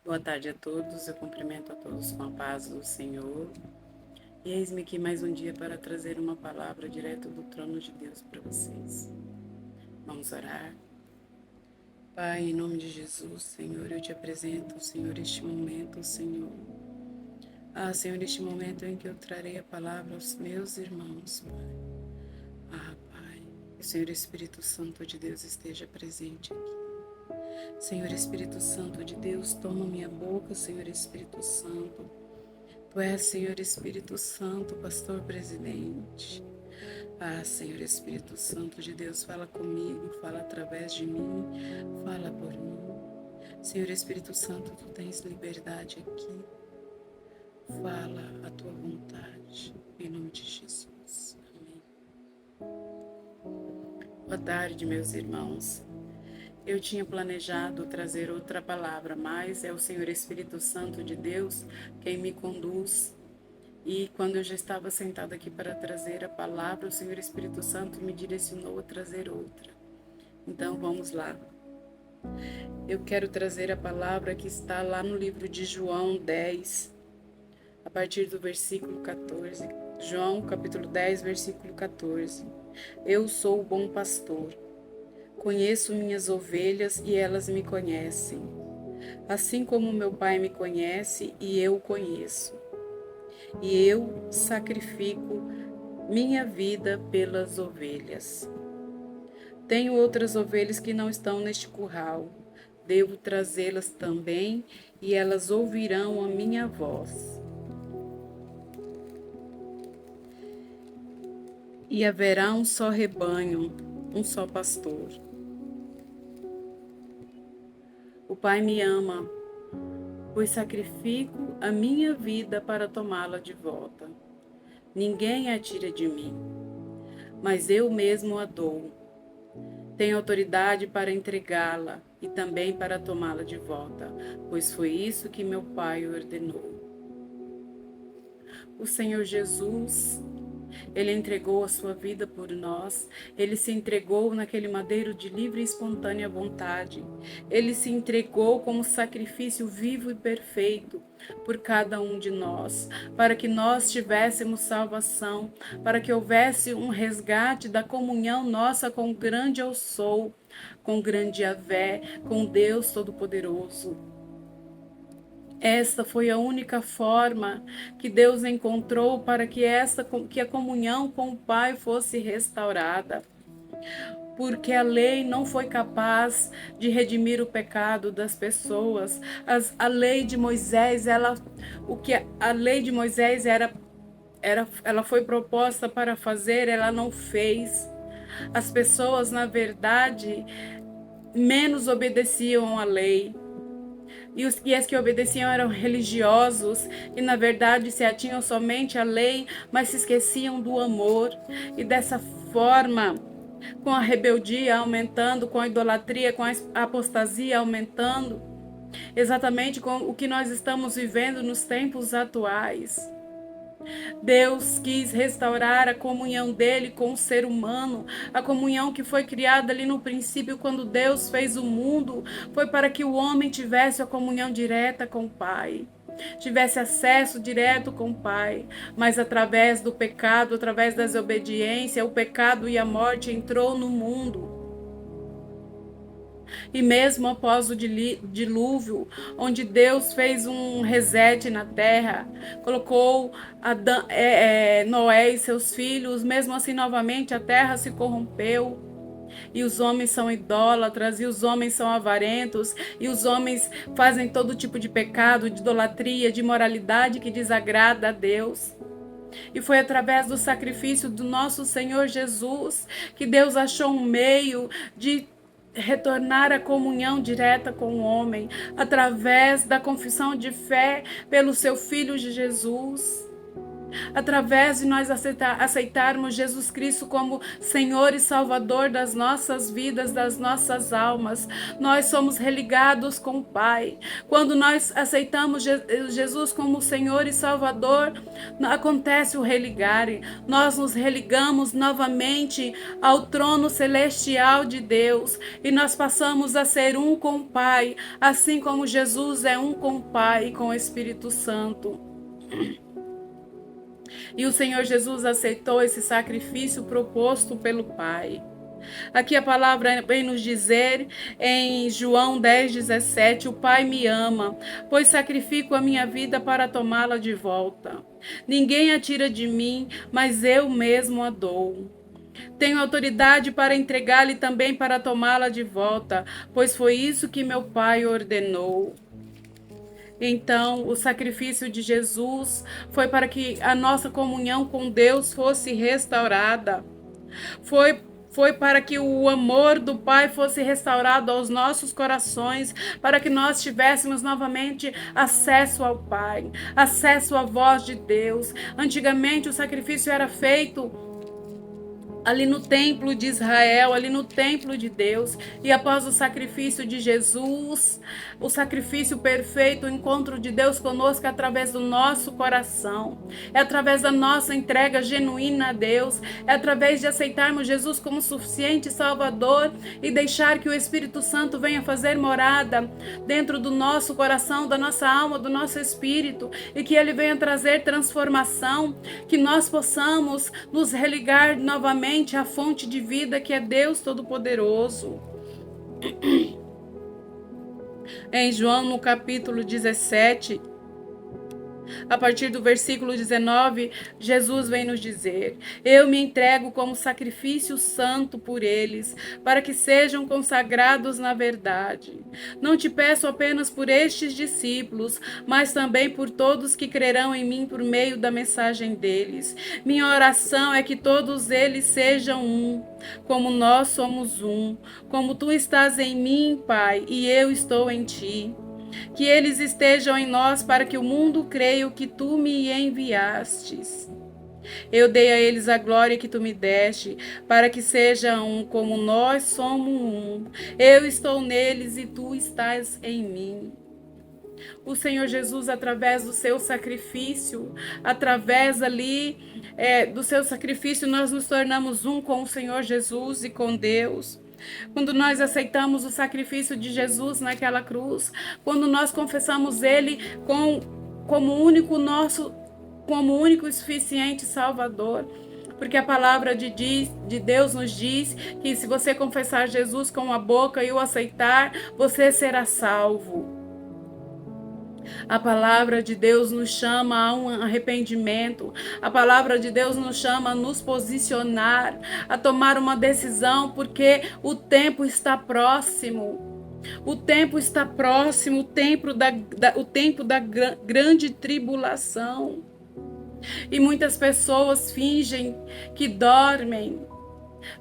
Boa tarde a todos, eu cumprimento a todos com a paz do Senhor. E eis-me aqui mais um dia para trazer uma palavra direto do trono de Deus para vocês. Vamos orar. Pai, em nome de Jesus, Senhor, eu te apresento, Senhor, este momento, Senhor. Senhor, este momento em que eu trarei a palavra aos meus irmãos, Pai. Pai, que o Senhor Espírito Santo de Deus esteja presente aqui. Senhor Espírito Santo de Deus, toma minha boca, Senhor Espírito Santo. Tu és, Senhor Espírito Santo, pastor presidente. Senhor Espírito Santo de Deus, fala comigo, fala através de mim, fala por mim. Senhor Espírito Santo, tu tens liberdade aqui. Fala a tua vontade, em nome de Jesus. Amém. Boa tarde, meus irmãos. Eu tinha planejado trazer outra palavra, mas é o Senhor Espírito Santo de Deus quem me conduz. E quando eu já estava sentada aqui para trazer a palavra, o Senhor Espírito Santo me direcionou a trazer outra. Então vamos lá. Eu quero trazer a palavra que está lá no livro de João 10, a partir do versículo 14. João capítulo 10, versículo 14. Eu sou o bom pastor. Conheço minhas ovelhas e elas me conhecem, assim como meu Pai me conhece e eu o conheço. E eu sacrifico minha vida pelas ovelhas. Tenho outras ovelhas que não estão neste curral. Devo trazê-las também e elas ouvirão a minha voz. E haverá um só rebanho, um só pastor. O Pai me ama, pois sacrifico a minha vida para tomá-la de volta. Ninguém a tira de mim, mas eu mesmo a dou. Tenho autoridade para entregá-la e também para tomá-la de volta, pois foi isso que meu Pai ordenou. O Senhor Jesus, Ele entregou a sua vida por nós. Ele se entregou naquele madeiro de livre e espontânea vontade. Ele se entregou como sacrifício vivo e perfeito por cada um de nós, para que nós tivéssemos salvação, para que houvesse um resgate da comunhão nossa com o grande Eu Sou, com o grande Yahvé, com Deus Todo-Poderoso. Esta foi a única forma que Deus encontrou para que a comunhão com o Pai fosse restaurada. Porque a lei não foi capaz de redimir o pecado das pessoas. A lei de Moisés, a lei de Moisés ela foi proposta para fazer, ela não fez. As pessoas, na verdade, menos obedeciam à lei. E as que obedeciam eram religiosos e, na verdade, se atinham somente à lei, mas se esqueciam do amor. E dessa forma, com a rebeldia aumentando, com a idolatria, com a apostasia aumentando, exatamente com o que nós estamos vivendo nos tempos atuais. Deus quis restaurar a comunhão dele com o ser humano, a comunhão que foi criada ali no princípio, quando Deus fez o mundo, foi para que o homem tivesse a comunhão direta com o Pai, tivesse acesso direto com o Pai, mas através do pecado, através da desobediência, o pecado e a morte entrou no mundo. E mesmo após o dilúvio, onde Deus fez um reset na terra, colocou Noé e seus filhos, mesmo assim novamente a terra se corrompeu. E os homens são idólatras, e os homens são avarentos, e os homens fazem todo tipo de pecado, de idolatria, de imoralidade que desagrada a Deus. E foi através do sacrifício do nosso Senhor Jesus que Deus achou um meio de retornar à comunhão direta com o homem, através da confissão de fé pelo seu Filho de Jesus. através de nós aceitarmos Jesus Cristo como Senhor e Salvador das nossas vidas, das nossas almas, nós somos religados com o Pai. Quando nós aceitamos Jesus como Senhor e Salvador, acontece o religar. Nós nos religamos novamente ao trono celestial de Deus e nós passamos a ser um com o Pai, assim como Jesus é um com o Pai e com o Espírito Santo. E o Senhor Jesus aceitou esse sacrifício proposto pelo Pai. Aqui a palavra vem nos dizer em João 10,17: o Pai me ama, pois sacrifico a minha vida para tomá-la de volta. Ninguém a tira de mim, mas eu mesmo a dou. Tenho autoridade para entregá-la e também para tomá-la de volta, pois foi isso que meu Pai ordenou. Então, o sacrifício de Jesus foi para que a nossa comunhão com Deus fosse restaurada. Foi para que o amor do Pai fosse restaurado aos nossos corações, para que nós tivéssemos novamente acesso ao Pai, acesso à voz de Deus. Antigamente, o sacrifício era feito ali no templo de Israel, ali no templo de Deus, e após o sacrifício de Jesus, o sacrifício perfeito, o encontro de Deus conosco é através do nosso coração, é através da nossa entrega genuína a Deus, é através de aceitarmos Jesus como suficiente Salvador e deixar que o Espírito Santo venha fazer morada dentro do nosso coração, da nossa alma, do nosso espírito, e que Ele venha trazer transformação, que nós possamos nos religar novamente a fonte de vida que é Deus Todo-Poderoso. Em João, no capítulo 17, a partir do versículo 19, Jesus vem nos dizer: eu me entrego como sacrifício santo por eles, para que sejam consagrados na verdade. Não te peço apenas por estes discípulos, mas também por todos que crerão em mim por meio da mensagem deles. Minha oração é que todos eles sejam um, como nós somos um, como tu estás em mim, Pai, e eu estou em ti. Que eles estejam em nós para que o mundo creia que tu me enviastes. Eu dei a eles a glória que tu me deste, para que sejam um como nós somos um. Eu estou neles e tu estás em mim. O Senhor Jesus, através do seu sacrifício, através do seu sacrifício, nós nos tornamos um com o Senhor Jesus e com Deus. Quando nós aceitamos o sacrifício de Jesus naquela cruz, quando nós confessamos Ele como único e suficiente Salvador, porque a palavra de Deus nos diz que se você confessar Jesus com a boca e o aceitar, você será salvo. A palavra de Deus nos chama a um arrependimento. A palavra de Deus nos chama a nos posicionar, a tomar uma decisão, porque o tempo está próximo. O tempo está próximo, o tempo da grande tribulação. E muitas pessoas fingem que dormem,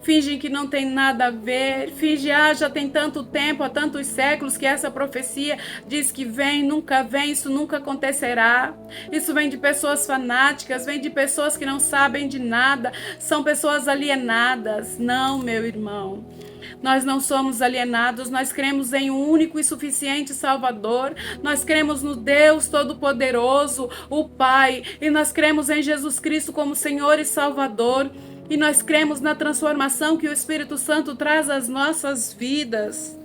fingem que não tem nada a ver, fingem, já tem tanto tempo, há tantos séculos que essa profecia diz que vem, nunca vem, isso nunca acontecerá. Isso vem de pessoas fanáticas, vem de pessoas que não sabem de nada, são pessoas alienadas. Não, meu irmão. Nós não somos alienados, nós cremos em um único e suficiente Salvador, nós cremos no Deus Todo-Poderoso, o Pai, e nós cremos em Jesus Cristo como Senhor e Salvador. E nós cremos na transformação que o Espírito Santo traz às nossas vidas.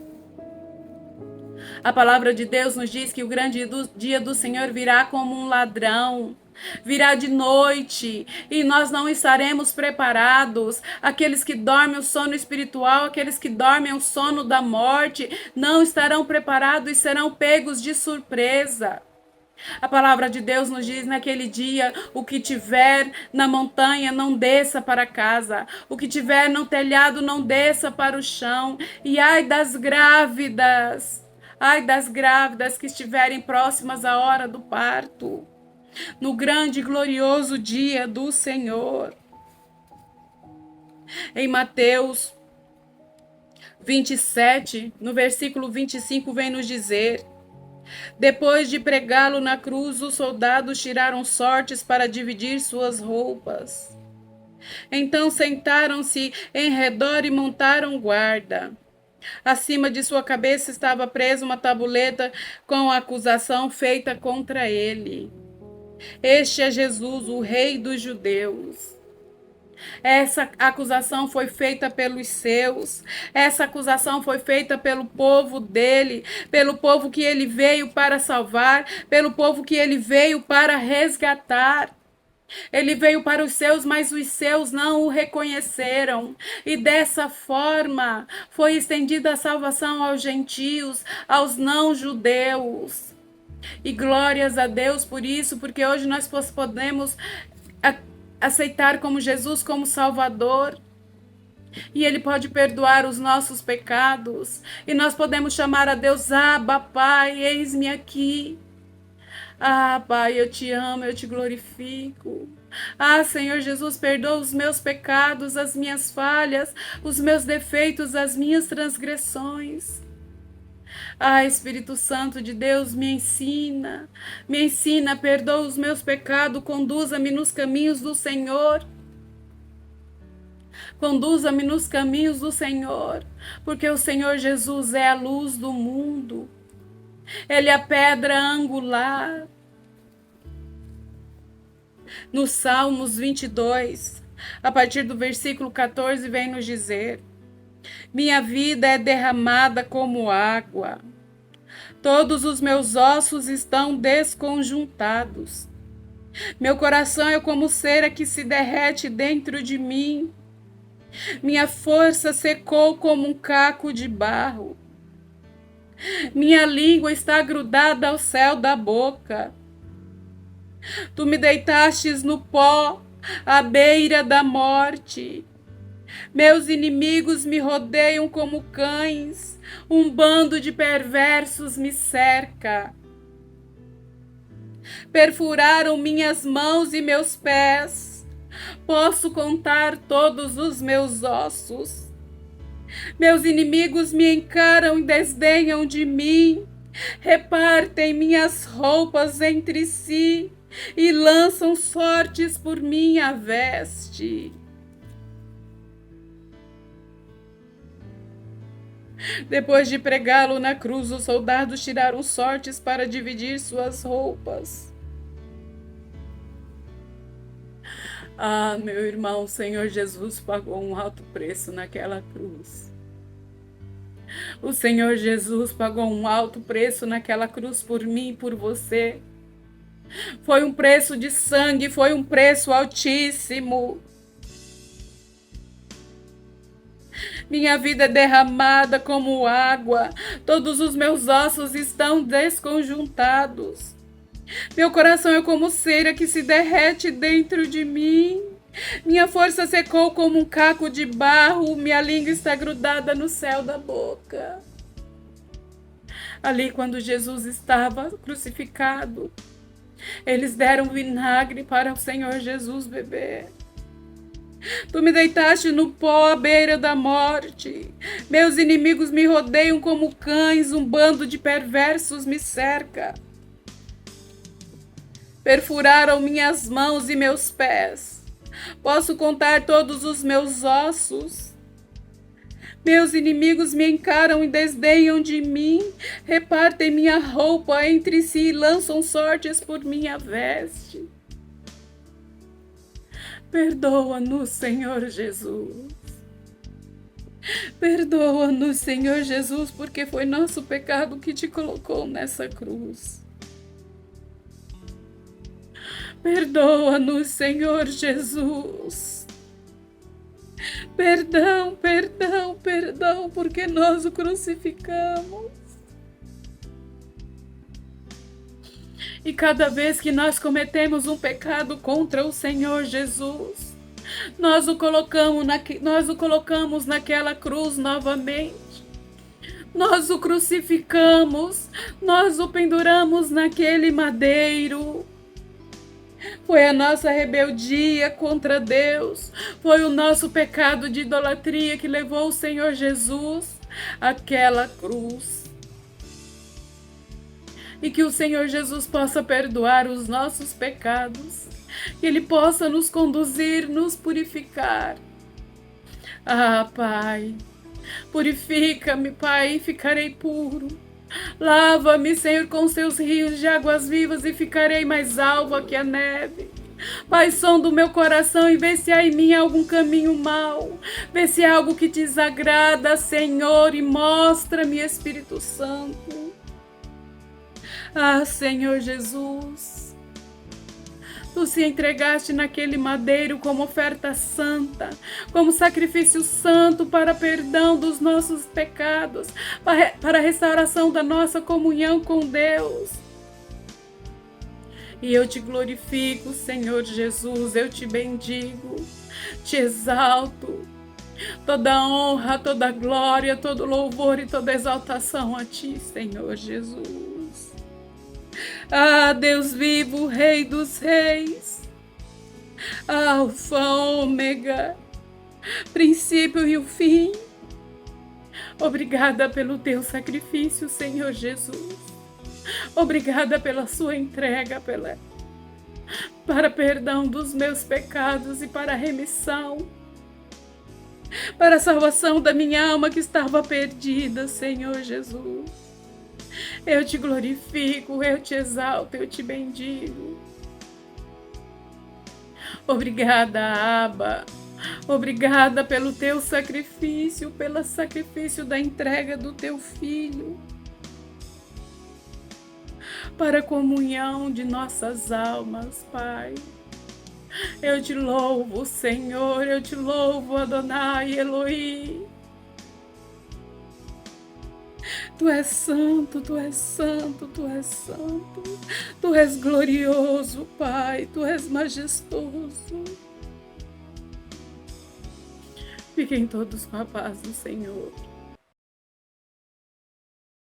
A palavra de Deus nos diz que o grande dia do Senhor virá como um ladrão. Virá de noite e nós não estaremos preparados. Aqueles que dormem o sono espiritual, aqueles que dormem o sono da morte, não estarão preparados e serão pegos de surpresa. A palavra de Deus nos diz naquele dia: o que tiver na montanha não desça para casa, o que tiver no telhado não desça para o chão. E ai das grávidas que estiverem próximas à hora do parto, no grande e glorioso dia do Senhor. Em Mateus 27, no versículo 25, vem nos dizer: Depois de pregá-lo na cruz, os soldados tiraram sortes para dividir suas roupas. Então sentaram-se em redor e montaram guarda. Acima de sua cabeça estava presa uma tabuleta com a acusação feita contra ele. Este é Jesus, o Rei dos Judeus. Essa acusação foi feita pelos seus, essa acusação foi feita pelo povo dele, pelo povo que ele veio para salvar, pelo povo que ele veio para resgatar. Ele veio para os seus, mas os seus não o reconheceram. E dessa forma foi estendida a salvação aos gentios, aos não-judeus. E glórias a Deus por isso, porque hoje nós podemos aceitar como Jesus como Salvador. E Ele pode perdoar os nossos pecados. E nós podemos chamar a Deus, Abba, Pai, eis-me aqui. Ah, Pai, eu te amo, eu te glorifico. Ah, Senhor Jesus, perdoa os meus pecados, as minhas falhas, os meus defeitos, as minhas transgressões. Ah, Espírito Santo de Deus, me ensina, perdoa os meus pecados, conduza-me nos caminhos do Senhor. Conduza-me nos caminhos do Senhor, porque o Senhor Jesus é a luz do mundo. Ele é a pedra angular. No Salmos 22, a partir do versículo 14, vem nos dizer: minha vida é derramada como água. Todos os meus ossos estão desconjuntados. Meu coração é como cera que se derrete dentro de mim. Minha força secou como um caco de barro. Minha língua está grudada ao céu da boca. Tu me deitastes no pó, à beira da morte. Meus inimigos me rodeiam como cães, um bando de perversos me cerca. Perfuraram minhas mãos e meus pés. Posso contar todos os meus ossos. Meus inimigos me encaram e desdenham de mim. Repartem minhas roupas entre si e lançam sortes por minha veste. Depois de pregá-lo na cruz, os soldados tiraram sortes para dividir suas roupas. Ah, meu irmão, o Senhor Jesus pagou um alto preço naquela cruz. O Senhor Jesus pagou um alto preço naquela cruz por mim e por você. Foi um preço de sangue, foi um preço altíssimo. Minha vida é derramada como água, todos os meus ossos estão desconjuntados. Meu coração é como cera que se derrete dentro de mim. Minha força secou como um caco de barro, minha língua está grudada no céu da boca. Ali, quando Jesus estava crucificado, eles deram vinagre para o Senhor Jesus beber. Tu me deitaste no pó à beira da morte. Meus inimigos me rodeiam como cães, um bando de perversos me cerca. Perfuraram minhas mãos e meus pés. Posso contar todos os meus ossos. Meus inimigos me encaram e desdenham de mim. Repartem minha roupa entre si e lançam sortes por minha veste. Perdoa-nos, Senhor Jesus. Perdoa-nos, Senhor Jesus, porque foi nosso pecado que te colocou nessa cruz. Perdoa-nos, Senhor Jesus. Perdão, perdão, perdão, porque nós o crucificamos. E cada vez que nós cometemos um pecado contra o Senhor Jesus, nós o colocamos naquela cruz novamente. Nós o crucificamos, nós o penduramos naquele madeiro. Foi a nossa rebeldia contra Deus, foi o nosso pecado de idolatria que levou o Senhor Jesus àquela cruz. e que o Senhor Jesus possa perdoar os nossos pecados, que Ele possa nos conduzir, nos purificar. Ah, Pai, purifica-me, Pai, e ficarei puro. Lava-me, Senhor, com seus rios de águas vivas e ficarei mais alva que a neve. Pai, sonda o meu coração e vê se há em mim algum caminho mau. Vê se há algo que te desagrada, Senhor, e mostra-me, Espírito Santo. Ah, Senhor Jesus, Tu se entregaste naquele madeiro como oferta santa, como sacrifício santo para perdão dos nossos pecados, para a restauração da nossa comunhão com Deus. E eu te glorifico, Senhor Jesus, eu te bendigo, te exalto. Toda honra, toda glória, todo louvor e toda exaltação a ti, Senhor Jesus. Ah, Deus vivo, Rei dos reis, Alfa, Ômega, princípio e o fim. Obrigada pelo teu sacrifício, Senhor Jesus. Obrigada pela sua entrega, para perdão dos meus pecados e para a remissão, para a salvação da minha alma que estava perdida, Senhor Jesus. Eu te glorifico, eu te exalto, eu te bendigo. Obrigada, Abba. Obrigada pelo teu sacrifício, pelo sacrifício da entrega do teu Filho, para a comunhão de nossas almas, Pai. Eu te louvo, Senhor, eu te louvo, Adonai, Elohim. Tu és santo, tu és santo, tu és santo. Tu és glorioso, Pai, tu és majestoso. Fiquem todos com a paz do Senhor.